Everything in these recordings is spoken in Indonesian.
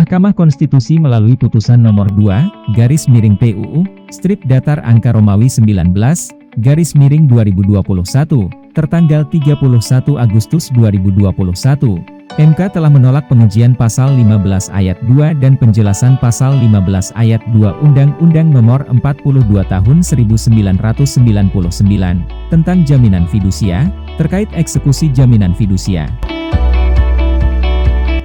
Mahkamah Konstitusi melalui putusan nomor 2/PUU, strip datar angka Romawi 19/2021, tertanggal 31 Agustus 2021, MK telah menolak pengujian pasal 15 ayat 2 dan penjelasan pasal 15 ayat 2 Undang-Undang Nomor 42 Tahun 1999 tentang jaminan fidusia, terkait eksekusi jaminan fidusia.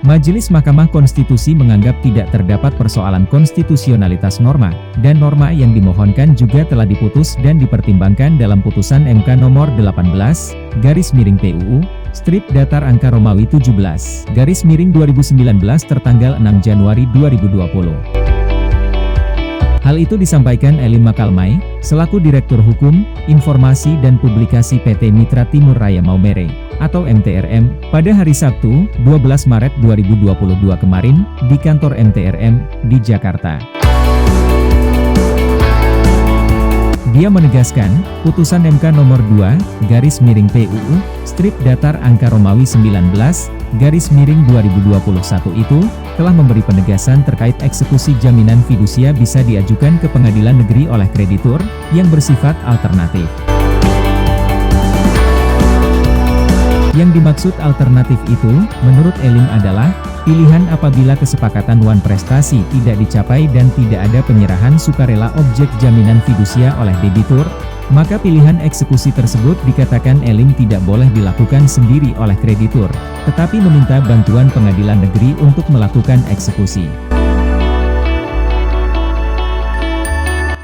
Majelis Mahkamah Konstitusi menganggap tidak terdapat persoalan konstitusionalitas norma, dan norma yang dimohonkan juga telah diputus dan dipertimbangkan dalam putusan MK nomor 18/PUU, strip datar angka Romawi 17/2019 tertanggal 6 Januari 2020. Hal itu disampaikan Elim Makalmay, selaku Direktur Hukum, Informasi dan Publikasi PT Mitra Timur Raya Maumere, atau MTRM, pada hari Sabtu, 12 Maret 2022 kemarin, di kantor MTRM, di Jakarta. Dia menegaskan, putusan MK nomor 2/PUU, strip datar angka Romawi 19/2021 itu, telah memberi penegasan terkait eksekusi jaminan fidusia bisa diajukan ke pengadilan negeri oleh kreditur, yang bersifat alternatif. Yang dimaksud alternatif itu, menurut Elim adalah, pilihan apabila kesepakatan wan prestasi tidak dicapai dan tidak ada penyerahan sukarela objek jaminan fidusia oleh debitur, maka pilihan eksekusi tersebut dikatakan Elim tidak boleh dilakukan sendiri oleh kreditur, tetapi meminta bantuan pengadilan negeri untuk melakukan eksekusi.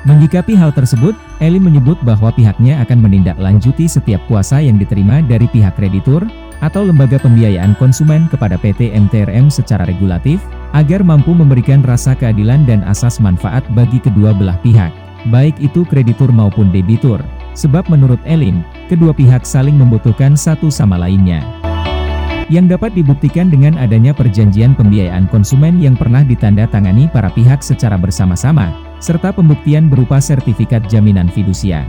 Menyikapi hal tersebut, Elim menyebut bahwa pihaknya akan menindaklanjuti setiap kuasa yang diterima dari pihak kreditur, atau lembaga pembiayaan konsumen kepada PT MTRM secara regulatif, agar mampu memberikan rasa keadilan dan asas manfaat bagi kedua belah pihak, baik itu kreditur maupun debitur, sebab menurut Elim, kedua pihak saling membutuhkan satu sama lainnya. Yang dapat dibuktikan dengan adanya perjanjian pembiayaan konsumen yang pernah ditandatangani para pihak secara bersama-sama, serta pembuktian berupa sertifikat jaminan fidusia.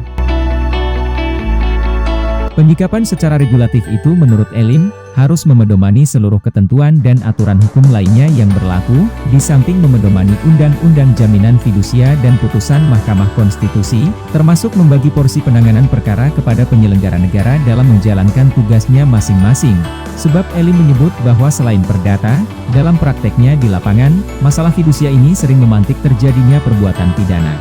Penyikapan secara regulatif itu menurut Elim, harus memedomani seluruh ketentuan dan aturan hukum lainnya yang berlaku, di samping memedomani Undang-Undang Jaminan Fidusia dan putusan Mahkamah Konstitusi, termasuk membagi porsi penanganan perkara kepada penyelenggara negara dalam menjalankan tugasnya masing-masing. Sebab Elim menyebut bahwa selain perdata, dalam prakteknya di lapangan, masalah fidusia ini sering memantik terjadinya perbuatan pidana.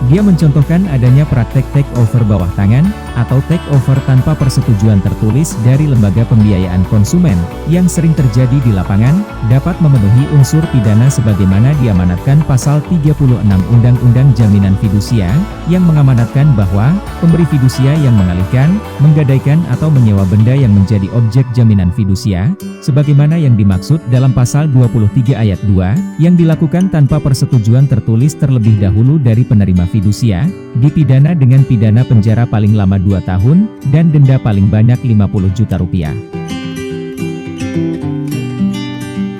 Dia mencontohkan adanya praktek take over bawah tangan, atau take over tanpa persetujuan tertulis dari lembaga pembiayaan konsumen, yang sering terjadi di lapangan, dapat memenuhi unsur pidana sebagaimana diamanatkan pasal 36 Undang-Undang Jaminan Fidusia, yang mengamanatkan bahwa, pemberi fidusia yang mengalihkan, menggadaikan atau menyewa benda yang menjadi objek jaminan fidusia, sebagaimana yang dimaksud dalam pasal 23 ayat 2, yang dilakukan tanpa persetujuan tertulis terlebih dahulu dari penerima fidusia, dipidana dengan pidana penjara paling lama 2 tahun, dan denda paling banyak 50 juta rupiah.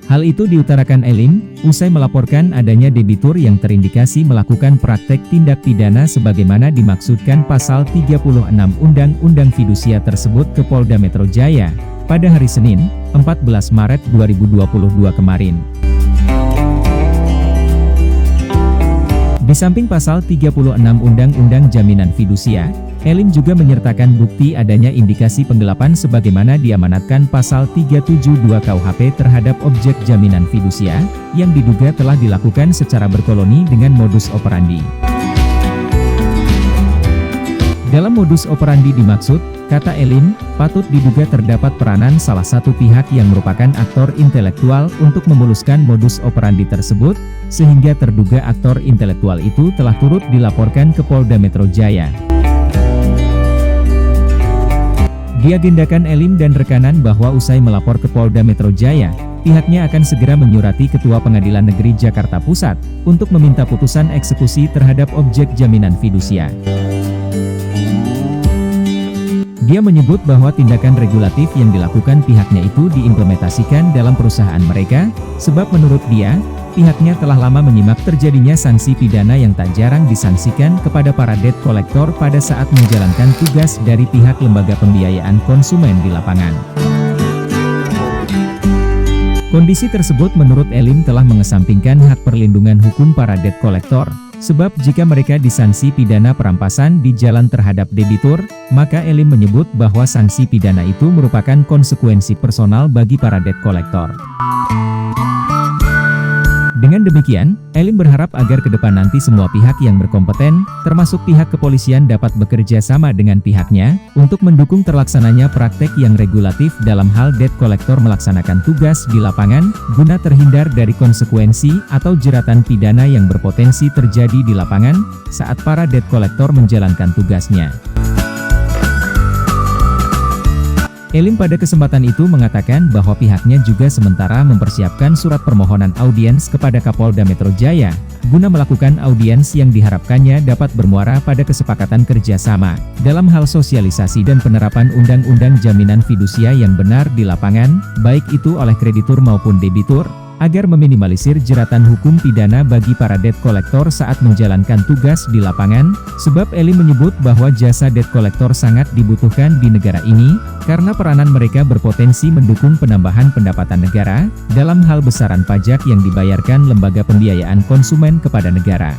Hal itu diutarakan Elim, usai melaporkan adanya debitur yang terindikasi melakukan praktek tindak pidana sebagaimana dimaksudkan pasal 36 Undang-Undang Fidusia tersebut ke Polda Metro Jaya, pada hari Senin, 14 Maret 2022 kemarin. Di samping pasal 36 Undang-Undang Jaminan Fidusia, Elim juga menyertakan bukti adanya indikasi penggelapan sebagaimana diamanatkan pasal 372 KUHP terhadap objek jaminan fidusia, yang diduga telah dilakukan secara berkoloni dengan modus operandi. Dalam modus operandi dimaksud, kata Elim, patut diduga terdapat peranan salah satu pihak yang merupakan aktor intelektual untuk memuluskan modus operandi tersebut, sehingga terduga aktor intelektual itu telah turut dilaporkan ke Polda Metro Jaya. Diagendakan Elim dan rekanan bahwa usai melapor ke Polda Metro Jaya, pihaknya akan segera menyurati Ketua Pengadilan Negeri Jakarta Pusat, untuk meminta putusan eksekusi terhadap objek jaminan fidusia. Dia menyebut bahwa tindakan regulatif yang dilakukan pihaknya itu diimplementasikan dalam perusahaan mereka, sebab menurut dia, pihaknya telah lama menyimak terjadinya sanksi pidana yang tak jarang disangsikan kepada para debt collector pada saat menjalankan tugas dari pihak lembaga pembiayaan konsumen di lapangan. Kondisi tersebut menurut Elim telah mengesampingkan hak perlindungan hukum para debt collector. Sebab jika mereka disanksi pidana perampasan di jalan terhadap debitur, maka Elim menyebut bahwa sanksi pidana itu merupakan konsekuensi personal bagi para debt collector. Dengan demikian, Elim berharap agar ke depan nanti semua pihak yang berkompeten, termasuk pihak kepolisian dapat bekerja sama dengan pihaknya, untuk mendukung terlaksananya praktek yang regulatif dalam hal debt collector melaksanakan tugas di lapangan, guna terhindar dari konsekuensi atau jeratan pidana yang berpotensi terjadi di lapangan, saat para debt collector menjalankan tugasnya. Elim pada kesempatan itu mengatakan bahwa pihaknya juga sementara mempersiapkan surat permohonan audiens kepada Kapolda Metro Jaya, guna melakukan audiens yang diharapkannya dapat bermuara pada kesepakatan kerjasama, dalam hal sosialisasi dan penerapan undang-undang jaminan fidusia yang benar di lapangan, baik itu oleh kreditur maupun debitur, agar meminimalisir jeratan hukum pidana bagi para debt collector saat menjalankan tugas di lapangan, sebab Elim menyebut bahwa jasa debt collector sangat dibutuhkan di negara ini, karena peranan mereka berpotensi mendukung penambahan pendapatan negara, dalam hal besaran pajak yang dibayarkan lembaga pembiayaan konsumen kepada negara.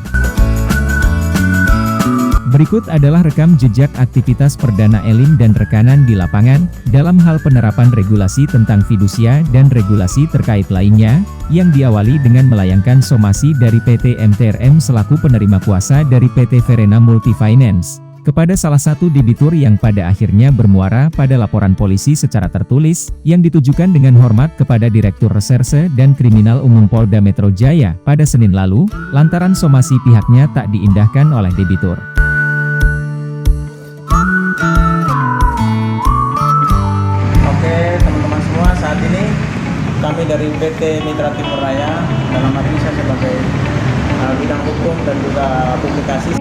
Berikut adalah rekam jejak aktivitas perdana Elim dan rekanan di lapangan, dalam hal penerapan regulasi tentang fidusia dan regulasi terkait lainnya, yang diawali dengan melayangkan somasi dari PT MTRM selaku penerima kuasa dari PT Verena Multifinance, kepada salah satu debitur yang pada akhirnya bermuara pada laporan polisi secara tertulis, yang ditujukan dengan hormat kepada Direktur Reserse dan Kriminal Umum Polda Metro Jaya pada Senin lalu, lantaran somasi pihaknya tak diindahkan oleh debitur. Saat ini kami dari PT Mitra Timur Raya, dalam hal ini saya sebagai bidang hukum dan juga publikasi.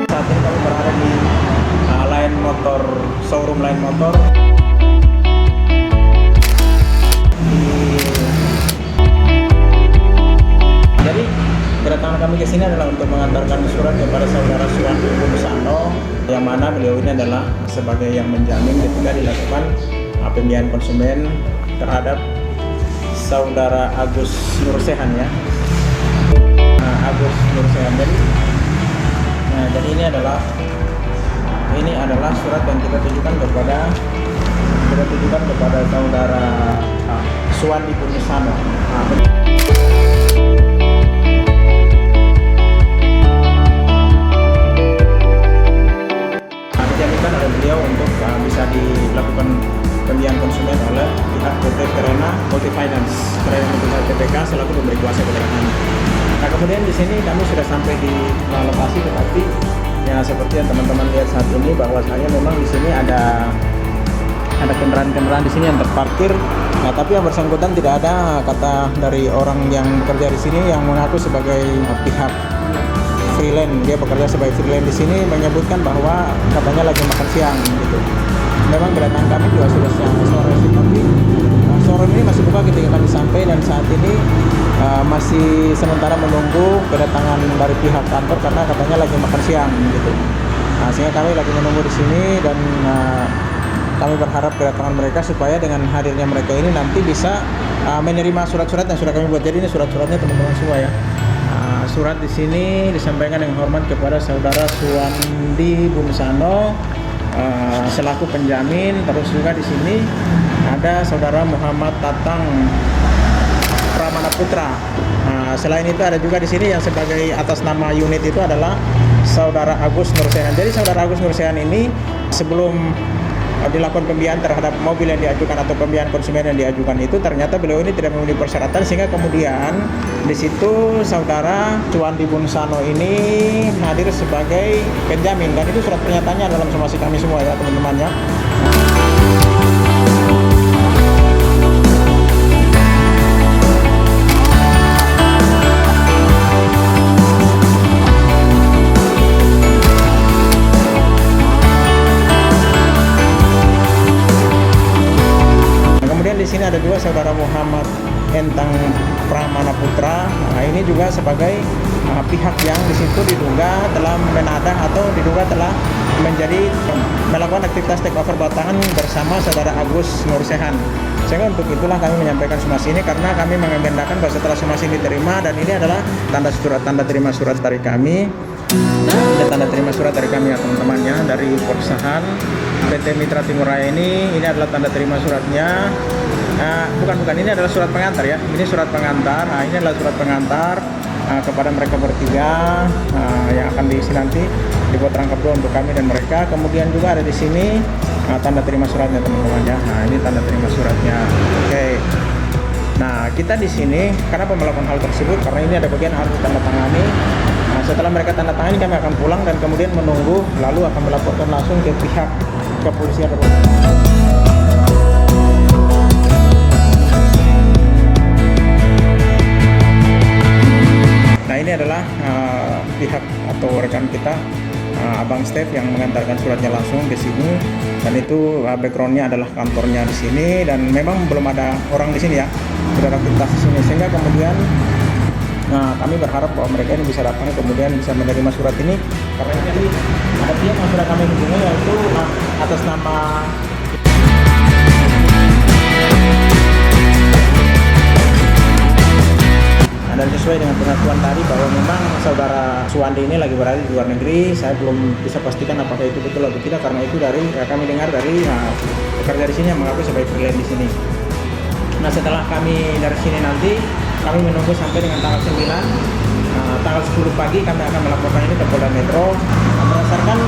Saat ini kami berada di showroom Line Motor. Jadi kedatangan kami ke sini adalah untuk mengantarkan surat kepada saudara Suwandi Bumisano, yang mana beliau ini adalah sebagai yang menjamin ketika dilakukan pembiayaan konsumen terhadap saudara Agus Nursehan ya. Agus Nursehan. Jadi ini adalah surat yang kita tujukan kepada saudara Suwandi Bumisano. Dijaminkan oleh beliau untuk bisa dilakukan pembiayaan konsumen oleh pihak PT Verena Multifinance, TPK selaku pemberi kuasa kepada kami. Nah, kemudian di sini kami sudah sampai di lokasi, tetapi ya seperti yang teman-teman lihat saat ini, bahwasanya memang di sini ada kendaraan-kendaraan di sini yang terparkir. Nah, tapi yang bersangkutan tidak ada kata dari orang yang bekerja di sini yang mengaku sebagai pihak freelance. Dia bekerja sebagai freelance di sini, menyebutkan bahwa katanya lagi makan siang gitu. Memang kedatangan kami juga sudah sore sih, tapi sore ini masih buka ketika kami sampai, dan saat ini masih sementara menunggu kedatangan dari pihak kantor karena katanya lagi makan siang gitu. Nah, sehingga kami lagi menunggu di sini, dan kami berharap kedatangan mereka supaya dengan hadirnya mereka ini nanti bisa menerima surat-surat yang sudah kami buat. Jadi ini surat-suratnya teman-teman semua ya. Surat di sini disampaikan dengan hormat kepada saudara Suwandi Bumisano selaku penjamin. Terus juga di sini ada saudara Muhammad Tatang Pramana Putra. Selain itu ada juga di sini yang sebagai atas nama unit itu adalah saudara Agus Nursehan. Jadi saudara Agus Nursehan ini sebelum dilakukan pembiayaan terhadap mobil yang diajukan atau pembiayaan konsumen yang diajukan itu, ternyata beliau ini tidak memenuhi persyaratan, sehingga kemudian di situ saudara Suwandi Bumisano ini hadir sebagai penjamin, dan itu surat pernyataannya dalam somasi kami semua ya teman-teman ya. Di sini ada juga saudara Muhammad Entang Pramana Putra. Nah, ini juga sebagai pihak yang di situ diduga telah menadah atau diduga telah melakukan aktivitas take over bawah tangan bersama saudara Agus Nursehan. Sehingga untuk itulah kami menyampaikan somasi ini, karena kami mengagendakan bahwa setelah somasi ini diterima, dan ini adalah tanda terima surat dari kami. Ini tanda terima surat dari kami ya teman-teman ya, dari perusahaan PT Mitra Timur Raya ini adalah tanda terima suratnya. Bukan, ini adalah surat pengantar ya. Ini surat pengantar. Ini adalah surat pengantar kepada mereka bertiga yang akan diisi nanti dibuat rangkap dua untuk kami dan mereka. Kemudian juga ada di sini tanda terima suratnya teman-teman ya. Nah, ini tanda terima suratnya. Oke. Nah, kita di sini kenapa melakukan hal tersebut? Karena ini ada bagian harus ditandatangani. Nah, setelah mereka tanda tangani kami akan pulang dan kemudian menunggu, lalu akan melaporkan langsung ke pihak kepolisian. Nah, ini adalah pihak atau rekan kita, Abang Steve, yang mengantarkan suratnya langsung ke sini, dan itu backgroundnya adalah kantornya di sini, dan memang belum ada orang di sini ya, sudah ada aktivitas di sini, sehingga kemudian kami berharap bahwa mereka ini bisa datang kemudian bisa menerima surat ini, karena ini ada pihak yang sudah kami hubungi, yaitu atas nama dan sesuai dengan pengakuan tadi bahwa memang saudara Suwandi ini lagi berada di luar negeri. Saya belum bisa pastikan apakah itu betul atau tidak, karena itu dari kami dengar dari pekerja di sini yang mengaku sebagai freelance di sini. Nah, setelah kami dari sini nanti kami menunggu sampai dengan tanggal 9, tanggal 10 pagi kami akan melaporkan ini ke Polda Metro. Berdasarkan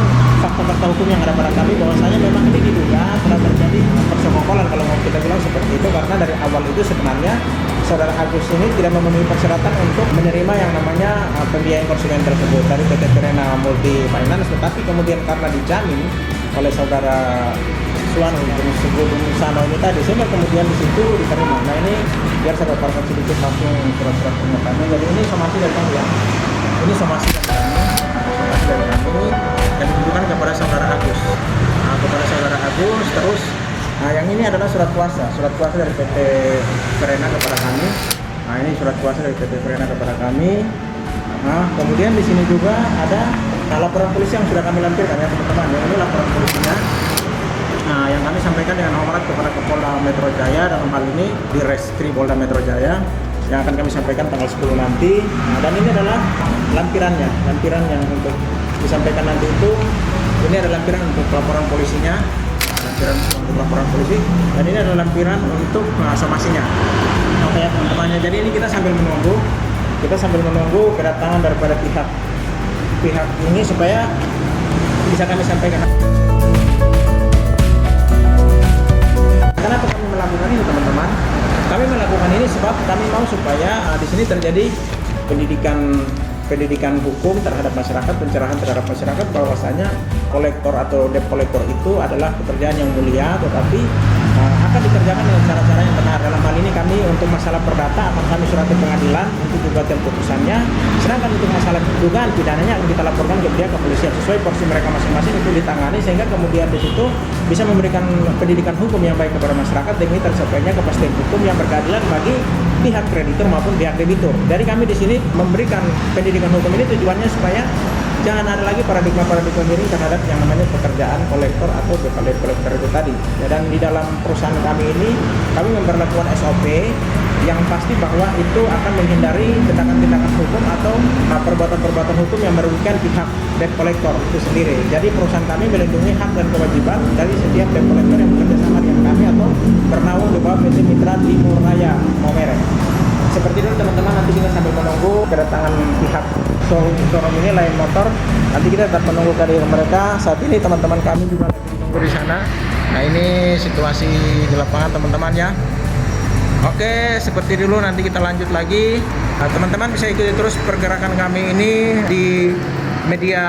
fakta-fakta hukum yang ada pada kami, bahwasanya memang ini diduga telah terjadi persekongkolan, kalau mau kita bilang seperti itu, karena dari awal itu sebenarnya saudara Agus ini tidak memenuhi persyaratan untuk menerima yang namanya pembiayaan konsumen tersebut dari PT Perena Multi Finance, tetapi kemudian karena dijamin oleh saudara Suwandi Sano ini tadi, sehingga kemudian di situ diterima. Nah, ini biar saya paparkan sedikit langsung surat-surat pernyataannya. Jadi ini somasi dari kami ya. Ini somasi dari kami yang ditujukan kepada saudara Agus. Kepada saudara Agus, terus yang ini adalah surat kuasa dari PT Perena kepada kami. Nah, ini surat kuasa dari PT Perena kepada kami. Kemudian di sini juga ada laporan polisi yang sudah kami lampirkan ya teman-teman. Yang ini laporan polisinya. Nah, yang kami sampaikan dengan hormat kepada Kapolda Metro Jaya, dalam hal ini di Reskrim Polda Metro Jaya, yang akan kami sampaikan tanggal 10 nanti. Dan ini adalah lampiran yang untuk disampaikan nanti itu. Ini adalah lampiran untuk laporan polisinya, untuk laporan polisi, dan ini adalah lampiran untuk somasinya. Oke ya teman-temannya. Jadi ini kita sambil menunggu kedatangan daripada pihak ini supaya bisa kami sampaikan. Kenapa kami melakukan ini teman-teman? Kami melakukan ini sebab kami mau supaya di sini terjadi pendidikan hukum terhadap masyarakat, pencerahan terhadap masyarakat, bahwasanya kolektor atau debt collector itu adalah pekerjaan yang mulia, tetapi akan dikerjakan dengan cara-cara yang benar. Dalam hal ini kami untuk masalah perdata akan kami surati pengadilan untuk gugatan putusannya, sedangkan untuk masalah dugaan pidananya akan kita laporkan ke pihak kepolisian sesuai porsi mereka masing-masing itu ditangani, sehingga kemudian di situ bisa memberikan pendidikan hukum yang baik kepada masyarakat demi tercapainya kepastian hukum yang berkeadilan bagi pihak kreditur maupun pihak debitur. Dari kami di sini memberikan pendidikan hukum ini tujuannya supaya jangan ada lagi paradigma miring terhadap yang namanya pekerjaan kolektor atau debt collector itu tadi. Dan di dalam perusahaan kami ini kami memperlakukan SOP yang pasti bahwa itu akan menghindari tindakan-tindakan hukum atau perbuatan-perbuatan hukum yang merugikan pihak debt collector itu sendiri. Jadi perusahaan kami melindungi hak dan kewajiban dari setiap debt collector yang bekerja sama dengan kami atau bernaung di bawah PT Mitra Timur Raya Maumere. Seperti itu teman-teman, nanti kita sambil menunggu kedatangan pihak showroom ini Lain Motor. Nanti kita tetap menunggu dari mereka. Saat ini teman-teman kami juga lagi menunggu di sana. Nah, ini situasi di lapangan teman-teman ya. Oke, seperti dulu, nanti kita lanjut lagi. Teman-teman bisa ikuti terus pergerakan kami ini di media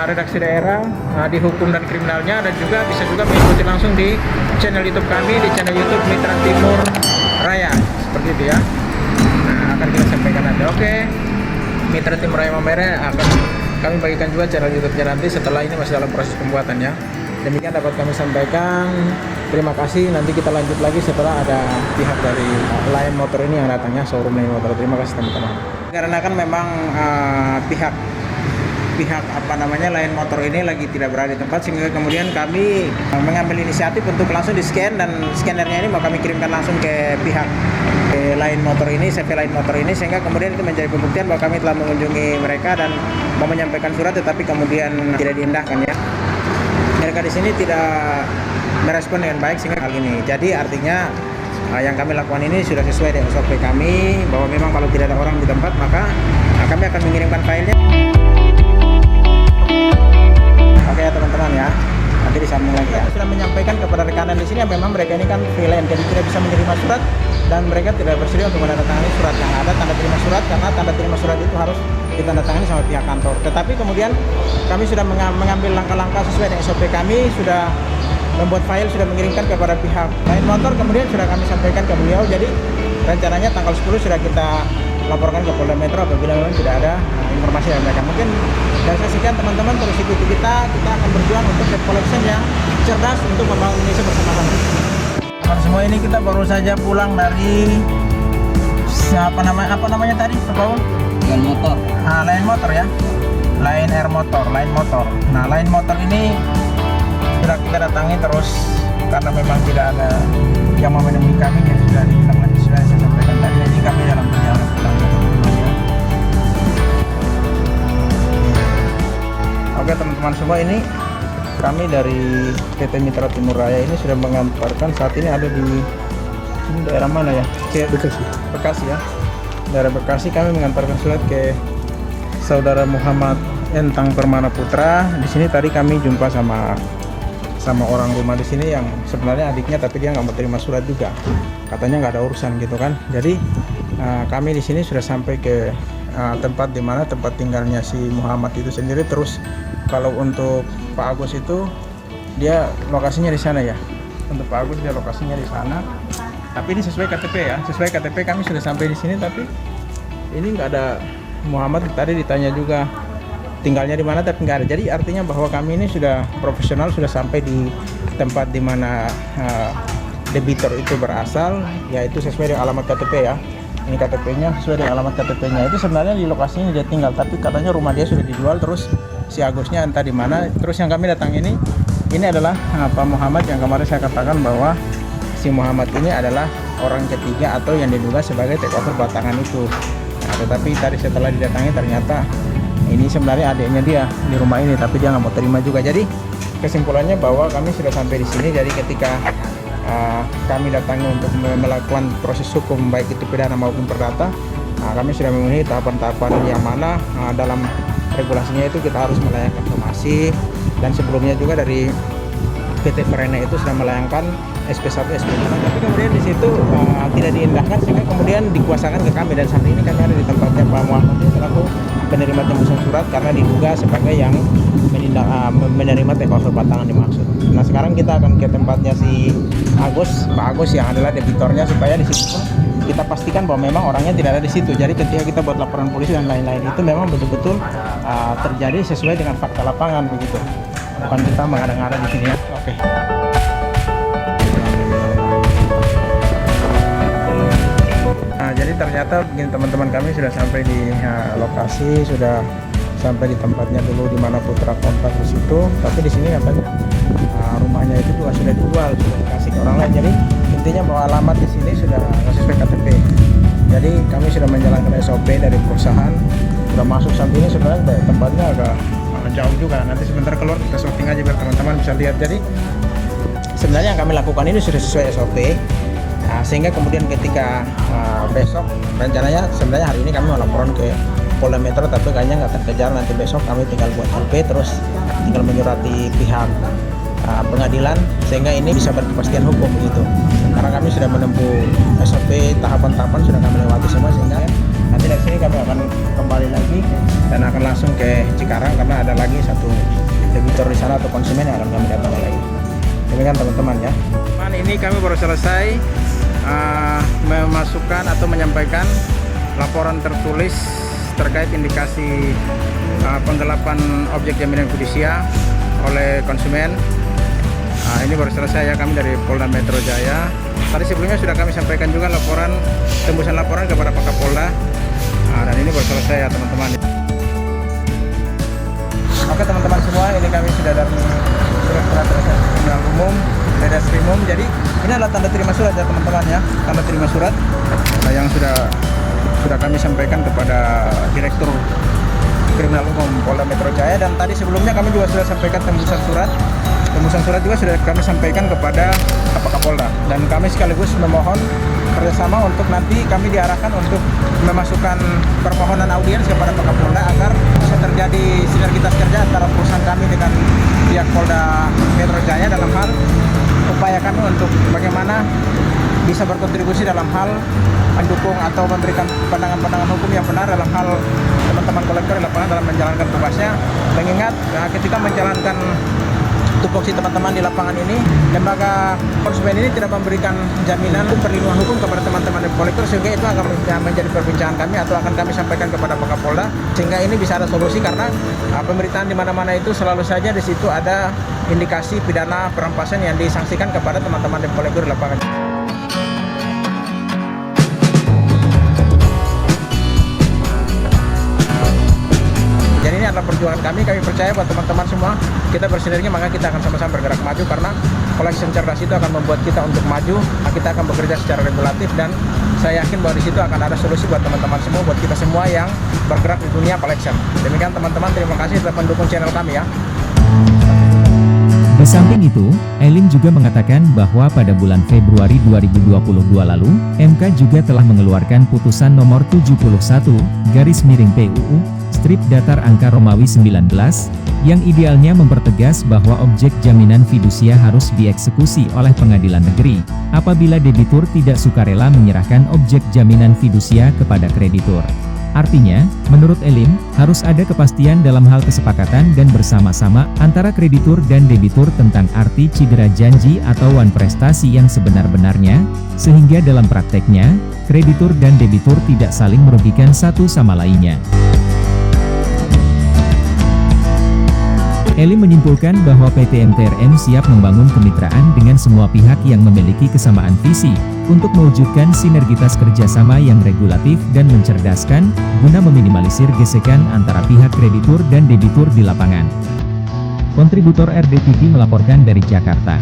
redaksi daerah, di hukum dan kriminalnya, dan juga bisa juga mengikuti langsung di channel YouTube kami, di channel YouTube Mitra Timur Raya. Seperti itu ya. Nah, akan kita sampaikan nanti. Oke, Mitra Timur Raya Maumere akan kami bagikan juga channel YouTube-nya nanti setelah ini masih dalam proses pembuatan ya. Demikian dapat kami sampaikan. Terima kasih, nanti kita lanjut lagi setelah ada pihak dari Lion Motor ini yang datangnya, showroom Lion Motor. Terima kasih teman-teman. Karena kan memang pihak Lion Motor ini lagi tidak berada di tempat, sehingga kemudian kami mengambil inisiatif untuk langsung di-scan, dan scannernya ini mau kami kirimkan langsung ke pihak Lion Motor ini, CV Lion Motor ini, sehingga kemudian itu menjadi pembuktian bahwa kami telah mengunjungi mereka dan mau menyampaikan surat, tetapi kemudian tidak diindahkan ya. Mereka di sini tidak merespon dengan baik sehingga hal ini. Jadi artinya yang kami lakukan ini sudah sesuai dengan SOP kami, bahwa memang kalau tidak ada orang di tempat maka kami akan mengirimkan filenya. Oke ya teman-teman ya, nanti disambung lagi ya. Sudah menyampaikan kepada rekanan di sini memang mereka ini kan freelance, jadi tidak bisa menerima surat dan mereka tidak bersedia untuk menandatangani surat. Yang ada tanda terima surat, karena tanda terima surat itu harus ditandatangani sama pihak kantor. Tetapi kemudian kami sudah mengambil langkah-langkah sesuai dengan SOP kami, sudah membuat file, sudah mengirimkan kepada pihak Lion Motor, kemudian sudah kami sampaikan ke beliau. Jadi rencananya tanggal 10 sudah kita laporkan ke Polda Metro apabila memang tidak ada informasi dari mereka. Mungkin dari sekian teman-teman, terus ikuti kita akan berjuang untuk debt collection yang cerdas untuk membangun Indonesia bersama-sama. Teman semua, ini kita baru saja pulang dari apa namanya tadi, Pak Paul? Lion Motor. Lion Motor ya, Lion Air Motor, Lion Motor. Nah, Lion Motor ini sudah kita datangi terus karena memang tidak ada yang mau menemui kami, yang sudah dibilang sudah saya sampaikan tadi. Ini kami dalam perjalanan pulang. Oke teman-teman semua, ini kami dari PT Mitra Timur Raya ini sudah mengantarkan, saat ini ada di sini daerah mana ya? Bekasi ya. Daerah Bekasi, kami mengantarkan surat ke Saudara Muhammad Entang Permana Putra. Di sini tadi kami jumpa sama orang rumah di sini yang sebenarnya adiknya, tapi dia nggak mau terima surat juga, katanya nggak ada urusan gitu kan. Jadi kami di sini sudah sampai ke tempat di mana tempat tinggalnya si Muhammad itu sendiri. Terus kalau untuk Pak Agus itu dia lokasinya di sana ya. Untuk Pak Agus dia lokasinya di sana. Tapi ini sesuai KTP ya. Sesuai KTP kami sudah sampai di sini, tapi ini nggak ada Muhammad. Tadi ditanya juga tinggalnya di mana, tapi nggak ada. Jadi artinya bahwa kami ini sudah profesional, sudah sampai di tempat di mana debitor itu berasal, yaitu sesuai dengan alamat KTP ya. Ini KTP-nya sesuai dengan alamat KTP-nya. Itu sebenarnya di lokasinya dia tinggal, tapi katanya rumah dia sudah dijual. Terus si Agusnya entah di mana. Terus yang kami datang ini adalah Pak Muhammad yang kemarin saya katakan bahwa si Muhammad ini adalah orang ketiga atau yang diduga sebagai takeover belakangan itu. Nah, tetapi tadi setelah didatangi ternyata ini sebenarnya adiknya dia di rumah ini, tapi dia nggak mau terima juga. Jadi kesimpulannya bahwa kami sudah sampai di sini. Jadi ketika kami datangi untuk melakukan proses hukum baik itu pidana maupun perdata, kami sudah memenuhi tahapan-tahapan yang mana dalam regulasinya itu kita harus melayangkan somasi, dan sebelumnya juga dari PT Verena itu sudah melayangkan SP1, SP2, tapi kemudian di situ tidak diindahkan sehingga kemudian dikuasakan ke kami, dan saat ini kami ada di tempatnya Pak Muhammad ini selaku penerima tembusan surat karena diduga sebagai yang menerima takeover batangan dimaksud. Nah sekarang kita akan ke tempatnya si Pak Agus yang adalah debitornya, supaya di situ kita pastikan bahwa memang orangnya tidak ada di situ. Jadi ketika kita buat laporan polisi dan lain-lain itu memang betul-betul terjadi sesuai dengan fakta lapangan begitu. Bukan kita mengada-ngada di sini ya. Oke. Nah, jadi ternyata begini teman-teman, kami sudah sampai di lokasi, sudah sampai di tempatnya dulu di mana Putra kontak di situ. Tapi di sini katanya rumahnya itu juga sudah dijual, sudah dikasih ke orang lain. Jadi intinya bahwa alamat di sini sudah nggak sesuai KTP. Jadi kami sudah menjalankan SOP dari perusahaan, sudah masuk sampai ini. Sebenarnya tempatnya agak jauh juga. Nanti sebentar keluar kita shooting aja biar teman-teman bisa lihat. Jadi sebenarnya yang kami lakukan ini sudah sesuai SOP. Sehingga kemudian ketika besok rencananya sebenarnya hari ini kami mau laporan ke Polda Metro, tapi kayaknya nggak terkejar. Nanti besok kami tinggal buat LP, terus tinggal menyurati pihak pengadilan sehingga ini bisa berkepastian hukum begitu. Karena kami sudah menempuh SOP, tahapan-tahapan sudah kami lewati semua, sehingga nanti dari sini kami akan kembali lagi dan akan langsung ke Cikarang karena ada lagi satu debitor di sana atau konsumen yang akan kami datangi lagi. Demikian teman-teman ya. Ini kami baru selesai memasukkan atau menyampaikan laporan tertulis terkait indikasi penggelapan objek jaminan fidusia oleh konsumen Nah, ini baru selesai ya kami dari Polda Metro Jaya. Tadi sebelumnya sudah kami sampaikan juga laporan, tembusan laporan kepada Pak Kapolda. Nah, dan ini baru selesai ya teman-teman. Oke teman-teman semua, ini kami sudah dari Direktorat Reserse Kriminal Umum, Reskrimum. Jadi ini adalah tanda terima surat ya teman-teman ya, tanda terima surat yang sudah kami sampaikan kepada Direktur Kriminal Umum Polda Metro Jaya. Dan tadi sebelumnya kami juga sudah sampaikan tembusan surat juga sudah kami sampaikan kepada Pak Kapolda, dan kami sekaligus memohon kerjasama untuk nanti kami diarahkan untuk memasukkan permohonan audiens kepada Pak Kapolda agar bisa terjadi sinergitas kerja antara perusahaan kami dengan pihak Polda Metro Jaya dalam hal upaya kami untuk bagaimana bisa berkontribusi dalam hal mendukung atau memberikan pandangan-pandangan hukum yang benar dalam hal teman-teman kolektor di lapangan dalam menjalankan tugasnya. Mengingat ketika menjalankan tupoksi teman-teman di lapangan ini, lembaga konsumen ini tidak memberikan jaminan perlindungan hukum kepada teman-teman kolektor, sehingga itu akan menjadi perbincangan kami atau akan kami sampaikan kepada Pak Kapolda, sehingga ini bisa ada solusi. Karena pemberitaan di mana-mana itu selalu saja di situ ada indikasi pidana perampasan yang disangsikan kepada teman-teman kolektor di lapangan. Jadi ini adalah perjuangan kami percaya buat teman-teman semua, kita bersinergi maka kita akan sama-sama bergerak maju, karena collection cerdas itu akan membuat kita untuk maju, kita akan bekerja secara regulatif, dan saya yakin bahwa di situ akan ada solusi buat teman-teman semua, buat kita semua yang bergerak di dunia collection. Demikian teman-teman, terima kasih telah mendukung channel kami ya. Di samping itu, Elin juga mengatakan bahwa pada bulan Februari 2022 lalu, MK juga telah mengeluarkan putusan nomor 71/PUU strip datar angka Romawi 19, yang idealnya mempertegas bahwa objek jaminan fidusia harus dieksekusi oleh pengadilan negeri, apabila debitur tidak sukarela menyerahkan objek jaminan fidusia kepada kreditur. Artinya, menurut Elin, harus ada kepastian dalam hal kesepakatan dan bersama-sama antara kreditur dan debitur tentang arti cedera janji atau wan prestasi yang sebenar-benarnya, sehingga dalam prakteknya, kreditur dan debitur tidak saling merugikan satu sama lainnya. Elin menyimpulkan bahwa PT MTRM siap membangun kemitraan dengan semua pihak yang memiliki kesamaan visi, untuk mewujudkan sinergitas kerjasama yang regulatif dan mencerdaskan, guna meminimalisir gesekan antara pihak kreditur dan debitur di lapangan. Kontributor RDTV melaporkan dari Jakarta.